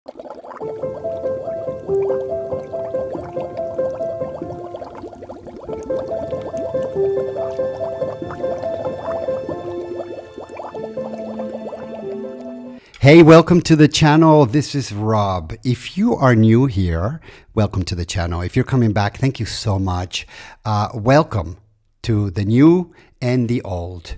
Hey, welcome to the channel. This is Rob. If you are new here, welcome to the channel. If you're coming back, thank you so much. Welcome to the new and the old.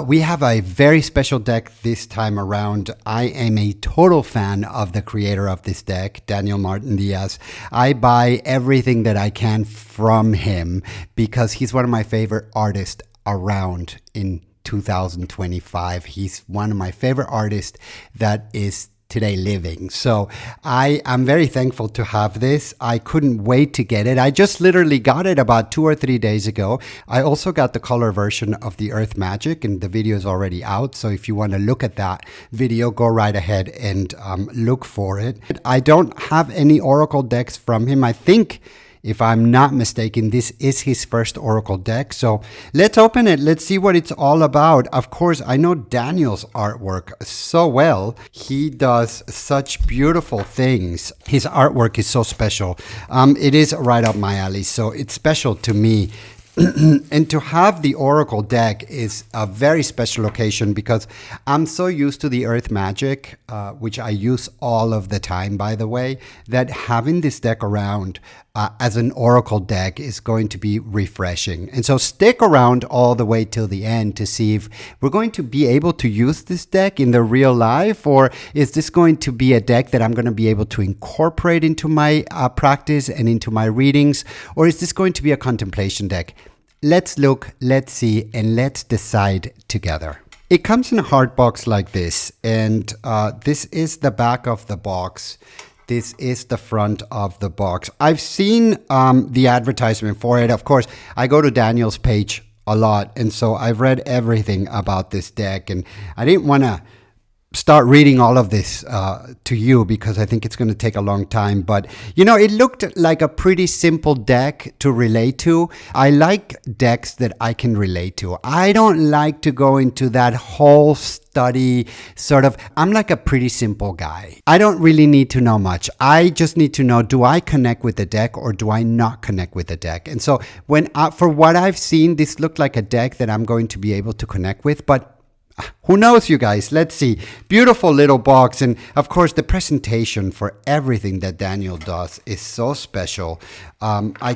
We have a very special deck this time around. I am a total fan of the creator of this deck, Daniel Martin Diaz. I buy everything that I can from him because he's one of my favorite artists around in 2025. He's one of my favorite artists that is today living. So I am very thankful to have this. I couldn't wait to get it. I just literally got it about 2 or 3 days ago. I also got the color version of the Earth Magic, and the video is already out. So if you want to look at that video, go right ahead and look for it. I don't have any Oracle decks from him. I think, if I'm not mistaken, this is his first Oracle deck. So let's open it. Let's see what it's all about. Of course, I know Daniel's artwork so well. He does such beautiful things. His artwork is so special. It is right up my alley. So it's special to me. And to have the Oracle deck is a very special occasion because I'm so used to the Earth Magic, which I use all of the time, by the way, that having this deck around as an Oracle deck is going to be refreshing. And so stick around all the way till the end to see if we're going to be able to use this deck in the real life, or is this going to be a deck that I'm going to be able to incorporate into my practice and into my readings, or is this going to be a contemplation deck? Let's look, let's see, and let's decide together. It comes in a hard box like this, and this is the back of the box. This is the front of the box. I've seen the advertisement for it. Of course, I go to Daniel's page a lot, and so I've read everything about this deck, and I didn't want to start reading all of this to you because I think it's going to take a long time. But, you know, it looked like a pretty simple deck to relate to. I like decks that I can relate to. I don't like to go into that whole study sort of. I'm like a pretty simple guy. I don't really need to know much. I just need to know, do I connect with the deck or do I not connect with the deck? And so for what I've seen, this looked like a deck that I'm going to be able to connect with, but who knows, you guys? Let's see. Beautiful little box. And of course, the presentation for everything that Daniel does is so special. I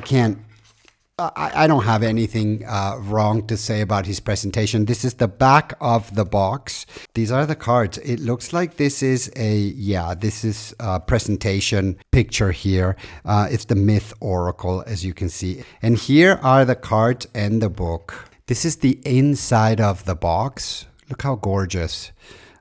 don't have anything wrong to say about his presentation. This is the back of the box. These are the cards. It looks like this is a presentation picture here. It's the Myth Oracle, as you can see. And here are the cards and the book. This is the inside of the box. Look how gorgeous.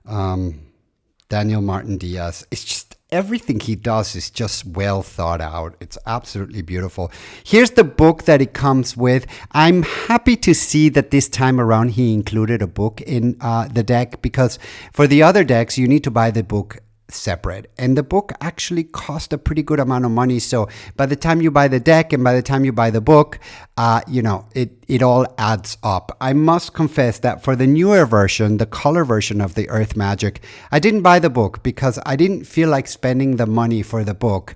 Daniel Martin Diaz. It's just everything he does is just well thought out. It's absolutely beautiful. Here's the book that it comes with. I'm happy to see that this time around he included a book in the deck, because for the other decks, you need to buy the book separate, and the book actually cost a pretty good amount of money. So by the time you buy the deck and by the time you buy the book, it all adds up. I must confess that for the newer version, the color version of the Earth Magic, I didn't buy the book because I didn't feel like spending the money for the book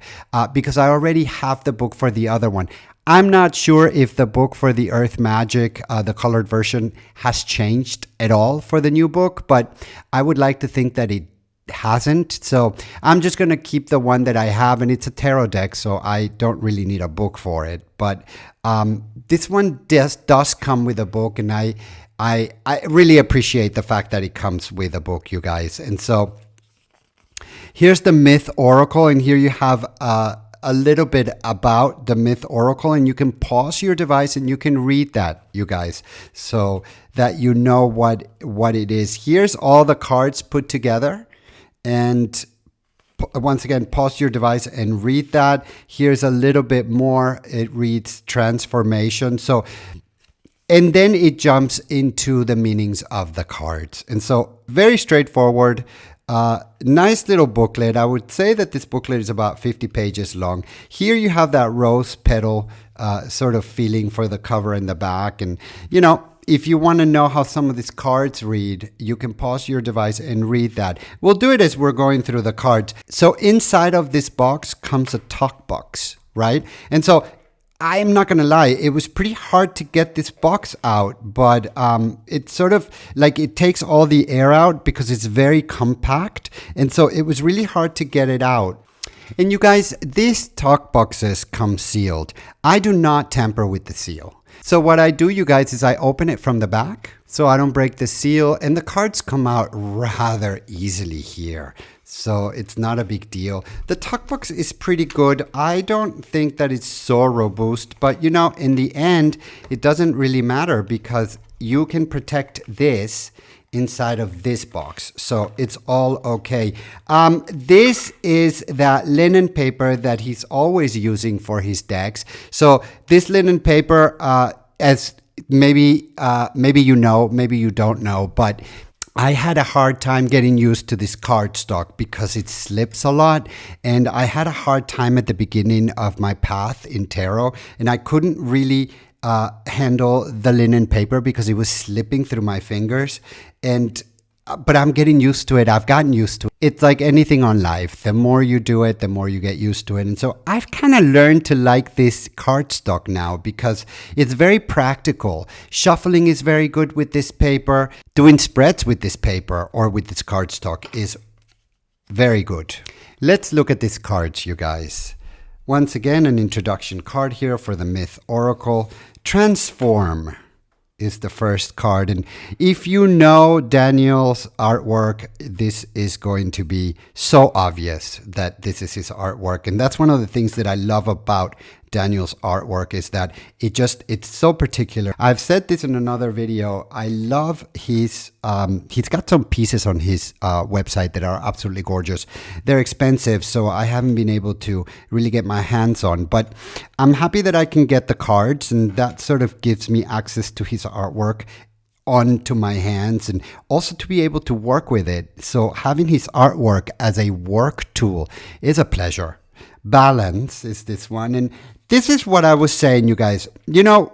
because I already have the book for the other one. I'm not sure if the book for the Earth Magic, the colored version, has changed at all for the new book, but I would like to think that it hasn't. So I'm just going to keep the one that I have, and it's a tarot deck, so I don't really need a book for it. But this one does come with a book, and I really appreciate the fact that it comes with a book, you guys. And so here's the Myth Oracle, and here you have a little bit about the Myth Oracle, and you can pause your device and you can read that, you guys, so that you know what it is. Here's all the cards put together. And once again, pause your device and read that. Here's a little bit more. It reads transformation. So, and then it jumps into the meanings of the cards. And so very straightforward. Nice little booklet. I would say that this booklet is about 50 pages long. Here you have that rose petal sort of feeling for the cover and the back. And, you know, if you want to know how some of these cards read, you can pause your device and read that. We'll do it as we're going through the cards. So inside of this box comes a talk box, right? And so I'm not going to lie, it was pretty hard to get this box out, but it's sort of like it takes all the air out because it's very compact. And so it was really hard to get it out. And you guys, these talk boxes come sealed. I do not tamper with the seal. So what I do, you guys, is I open it from the back so I don't break the seal, and the cards come out rather easily here. So it's not a big deal. The talk box is pretty good. I don't think that it's so robust, but you know, in the end, it doesn't really matter because you can protect this inside of this box. So it's all okay. This is that linen paper that he's always using for his decks. So this linen paper, as maybe you know, maybe you don't know, but I had a hard time getting used to this cardstock because it slips a lot, and I had a hard time at the beginning of my path in tarot, and I couldn't really handle the linen paper because it was slipping through my fingers. But I'm getting used to it. I've gotten used to it. It's like anything on life. The more you do it, the more you get used to it. And so I've kind of learned to like this cardstock now because it's very practical. Shuffling is very good with this paper. Doing spreads with this paper or with this cardstock is very good. Let's look at these cards, you guys. Once again, an introduction card here for the Myth Oracle. Transform is the first card. And if you know Daniel's artwork, this is going to be so obvious that this is his artwork. And that's one of the things that I love about Daniel's artwork is that it's so particular. I've said this in another video. I love he's got some pieces on his website that are absolutely gorgeous. They're expensive, so I haven't been able to really get my hands on, but I'm happy that I can get the cards, and that sort of gives me access to his artwork onto my hands and also to be able to work with it. So having his artwork as a work tool is a pleasure. Balance is this one, and this is what I was saying, you guys. You know,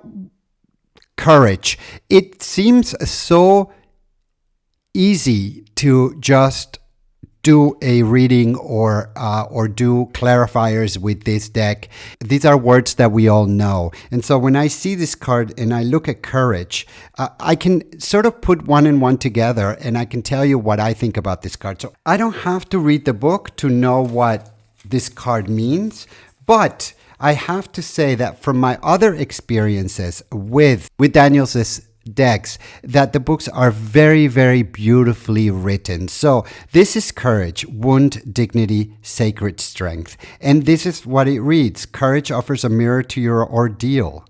courage. It seems so easy to just do a reading or do clarifiers with this deck. These are words that we all know. And so when I see this card and I look at courage, I can sort of put one and one together and I can tell you what I think about this card. So I don't have to read the book to know what this card means, but I have to say that from my other experiences with Daniel's decks, that the books are very, very beautifully written. So this is courage, wound, dignity, sacred strength. And this is what it reads. Courage offers a mirror to your ordeal.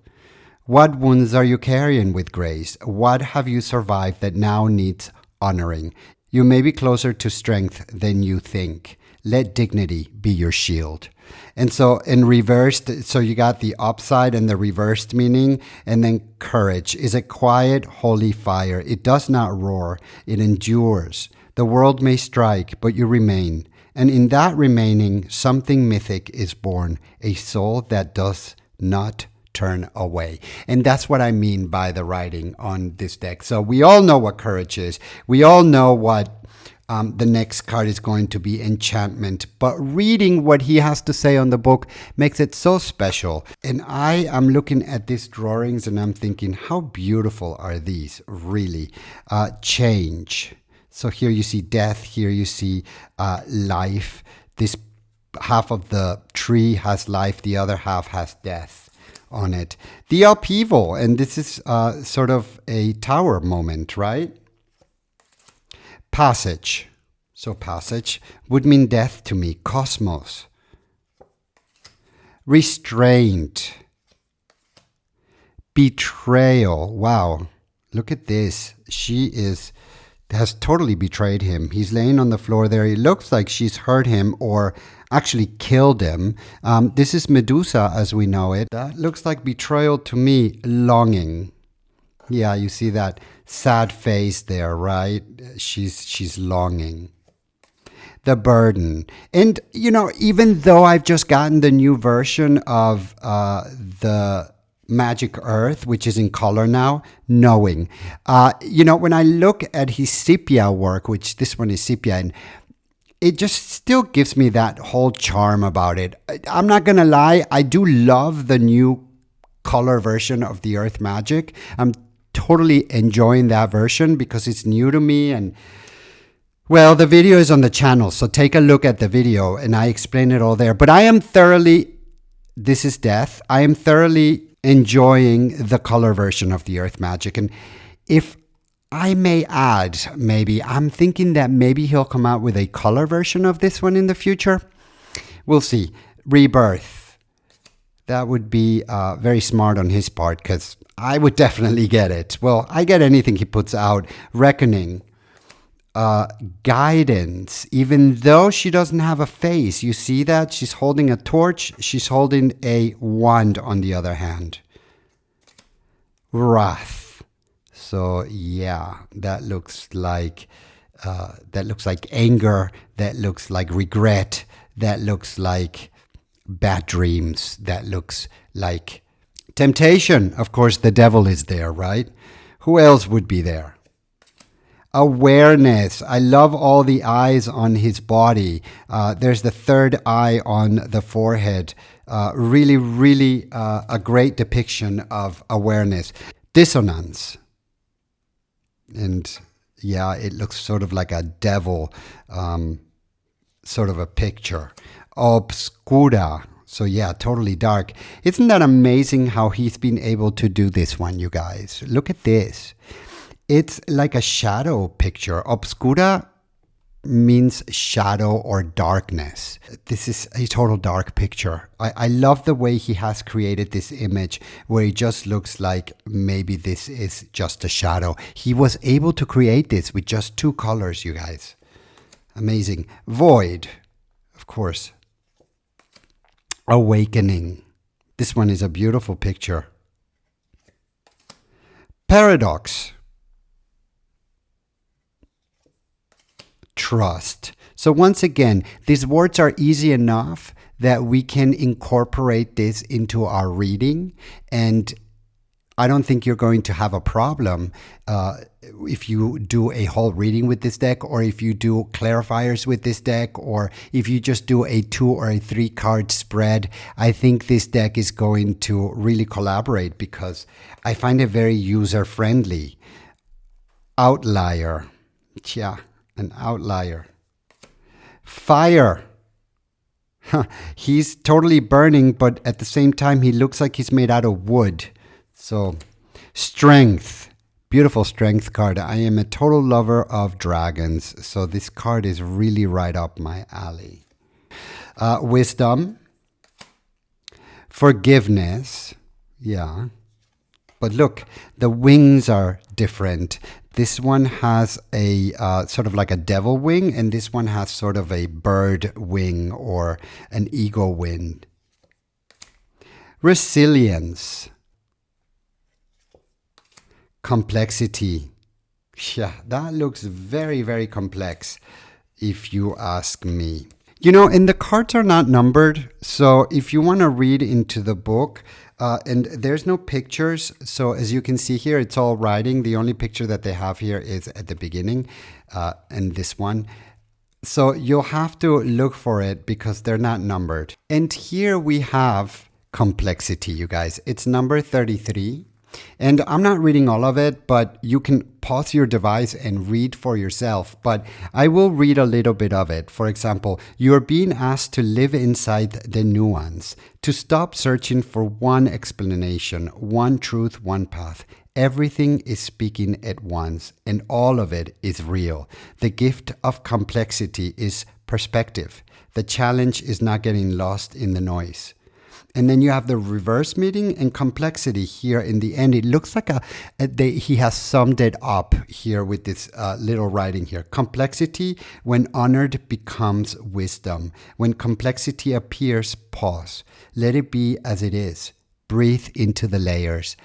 What wounds are you carrying with grace? What have you survived that now needs honoring? You may be closer to strength than you think. Let dignity be your shield. And so in reversed, so you got the upside and the reversed meaning, and then courage is a quiet, holy fire. It does not roar, it endures. The world may strike, but you remain. And in that remaining, something mythic is born, a soul that does not turn away. And that's what I mean by the writing on this deck. So we all know what courage is. We all know what the next card is going to be, enchantment, but reading what he has to say on the book makes it so special. And I am looking at these drawings and I'm thinking, how beautiful are these, really? Change. So here you see death, here you see life. This half of the tree has life, the other half has death on it. The upheaval, and this is sort of a tower moment, right? Passage. So passage would mean death to me. Cosmos. Restraint. Betrayal. Wow. Look at this. She has totally betrayed him. He's laying on the floor there. It looks like she's hurt him or actually killed him. This is Medusa as we know it. That looks like betrayal to me. Longing. Yeah, you see that sad face there, right? She's longing. The burden. And, you know, even though I've just gotten the new version of the Magic Earth, which is in color now, knowing. When I look at his sepia work, which this one is sepia, and it just still gives me that whole charm about it. I'm not going to lie, I do love the new color version of the Earth Magic. I'm totally enjoying that version because it's new to me. And well, the video is on the channel, so take a look at the video and I explain it all there. But I am thoroughly, this is Death, I am thoroughly enjoying the color version of the Earth Magic. And if I may add, maybe, I'm thinking that maybe he'll come out with a color version of this one in the future. We'll see. Rebirth. That would be very smart on his part because I would definitely get it. Well, I get anything he puts out. Reckoning. Guidance. Even though she doesn't have a face, you see that? She's holding a torch. She's holding a wand on the other hand. Wrath. So yeah, that looks like anger. That looks like regret. That looks like bad dreams. That looks like temptation. Of course, the devil is there, right? Who else would be there? Awareness. I love all the eyes on his body. There's the third eye on the forehead. Really, really a great depiction of awareness. Dissonance. And yeah, it looks sort of like a devil, sort of a picture. Obscura. So yeah, totally dark. Isn't that amazing how he's been able to do this one, you guys? Look at this. It's like a shadow picture. Obscura means shadow or darkness. This is a total dark picture. I love the way he has created this image where it just looks like maybe this is just a shadow. He was able to create this with just 2 colors, you guys. Amazing. Void, of course. Awakening. This one is a beautiful picture. Paradox. Trust. So once again, these words are easy enough that we can incorporate this into our reading, and I don't think you're going to have a problem if you do a whole reading with this deck, or if you do clarifiers with this deck, or if you just do a 2 or a 3 card spread. I think this deck is going to really collaborate because I find it very user friendly. Outlier. Yeah. An outlier. Fire. He's totally burning, but at the same time, he looks like he's made out of wood. So, strength. Beautiful strength card. I am a total lover of dragons, so this card is really right up my alley. Wisdom. Forgiveness. Yeah. But look, the wings are different. This one has a sort of like a devil wing, and this one has sort of a bird wing or an eagle wing. Resilience. Complexity. Yeah, that looks very, very complex if you ask me. You know, and the cards are not numbered, so if you want to read into the book, and there's no pictures, so as you can see here, it's all writing. The only picture that they have here is at the beginning, and this one. So you'll have to look for it because they're not numbered. And here we have complexity, you guys. It's number 33. And I'm not reading all of it, but you can pause your device and read for yourself. But I will read a little bit of it. For example, you are being asked to live inside the nuance, to stop searching for one explanation, one truth, one path. Everything is speaking at once, and all of it is real. The gift of complexity is perspective. The challenge is not getting lost in the noise. And then you have the reverse meaning and complexity here in the end. It looks like he has summed it up here with this little writing here. Complexity, when honored, becomes wisdom. When complexity appears, pause. Let it be as it is. Breathe into the layers.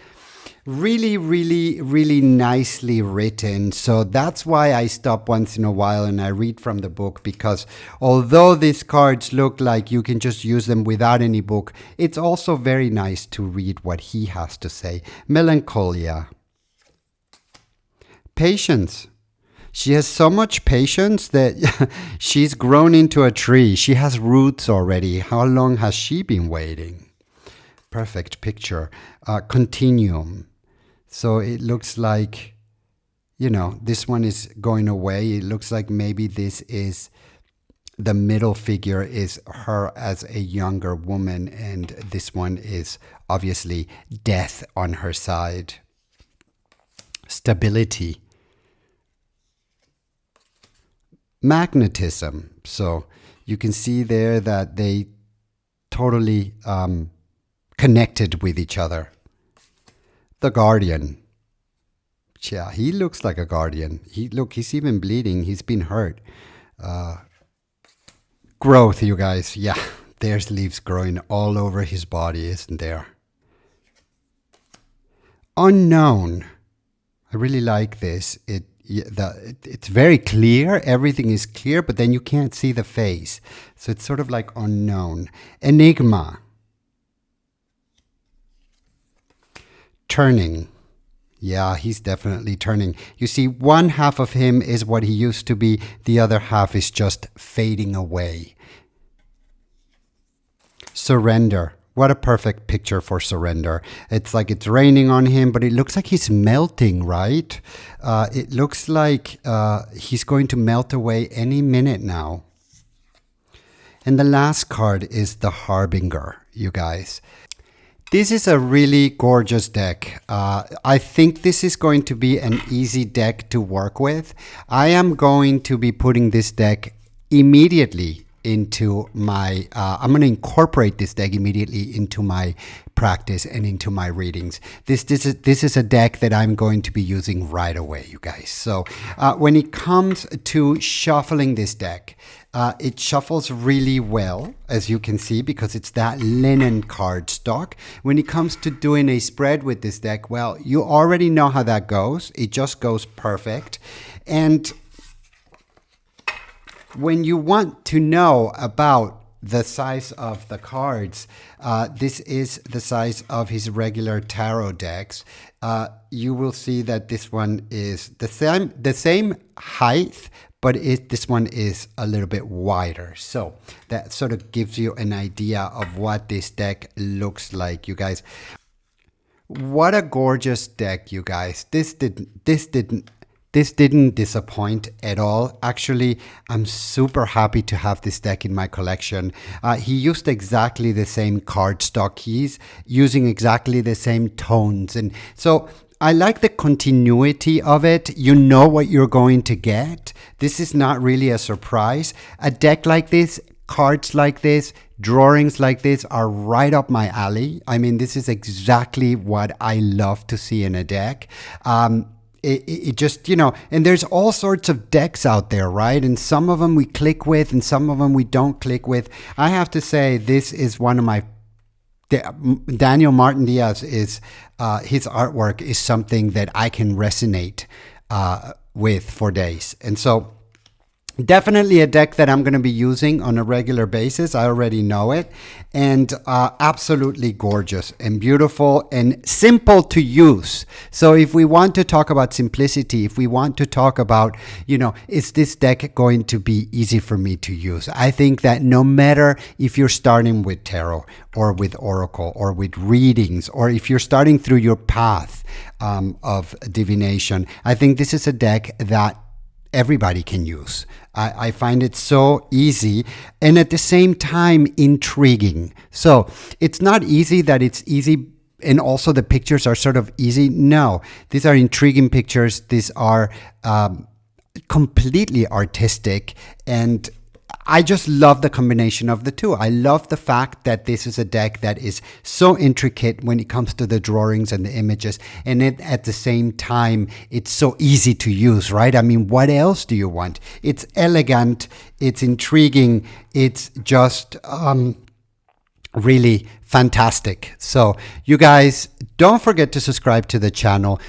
Really, really, really nicely written. So that's why I stop once in a while and I read from the book, because although these cards look like you can just use them without any book, it's also very nice to read what he has to say. Melancholia. Patience. She has so much patience that she's grown into a tree. She has roots already. How long has she been waiting? Perfect picture. Continuum. So it looks like, this one is going away. It looks like maybe this is the middle figure is her as a younger woman, and this one is obviously death on her side. Stability. Magnetism. So you can see there that they totally connected with each other. The Guardian. Yeah, he looks like a guardian. He's even bleeding. He's been hurt. Growth, you guys. Yeah, there's leaves growing all over his body, isn't there? Unknown. I really like this. It's very clear. Everything is clear, but then you can't see the face. So it's sort of like unknown. Enigma. Turning. Yeah, he's definitely turning. You see, one half of him is what he used to be. The other half is just fading away. Surrender. What a perfect picture for surrender. It's like it's raining on him, but it looks like he's melting, right? It looks like he's going to melt away any minute now. And the last card is the Harbinger, you guys. This is a really gorgeous deck. I think this is going to be an easy deck to work with. I am going to be putting this deck immediately into my, I'm going to incorporate this deck immediately into my practice and into my readings. This is a deck that I'm going to be using right away, you guys. So when it comes to shuffling this deck, it shuffles really well, as you can see, because it's that linen cardstock. When it comes to doing a spread with this deck, well, you already know how that goes. It just goes perfect. And when you want to know about the size of the cards, this is the size of his regular tarot decks. You will see that this one is the same height, but this one is a little bit wider. So that sort of gives you an idea of what this deck looks like, you guys. What a gorgeous deck, you guys. This didn't disappoint at all. Actually, I'm super happy to have this deck in my collection. He used exactly the same cardstock. He's using exactly the same tones. And so I like the continuity of it. You know what you're going to get. This is not really a surprise. A deck like this, cards like this, drawings like this are right up my alley. I mean, this is exactly what I love to see in a deck. It just, and there's all sorts of decks out there, right? And some of them we click with and some of them we don't click with. I have to say, this is one of my, Daniel Martin Diaz is, his artwork is something that I can resonate with for days. And so definitely a deck that I'm going to be using on a regular basis. I already know it. And absolutely gorgeous and beautiful and simple to use. So if we want to talk about simplicity, if we want to talk about, is this deck going to be easy for me to use? I think that no matter if you're starting with tarot or with oracle or with readings, or if you're starting through your path of divination, I think this is a deck that everybody can use. I find it so easy and at the same time intriguing. So it's not easy that it's easy and also the pictures are sort of easy. No, these are intriguing pictures. These are completely artistic, and I just love the combination of the two. I love the fact that this is a deck that is so intricate when it comes to the drawings and the images, and at the same time, it's so easy to use, right? I mean, what else do you want? It's elegant, it's intriguing, it's just really fantastic. So you guys, don't forget to subscribe to the channel.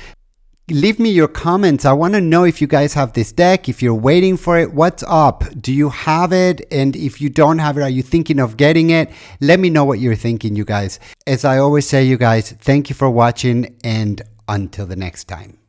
Leave me your comments. I want to know if you guys have this deck, if you're waiting for it, what's up? Do you have it? And if you don't have it, are you thinking of getting it? Let me know what you're thinking, you guys. As I always say, you guys, thank you for watching, and until the next time.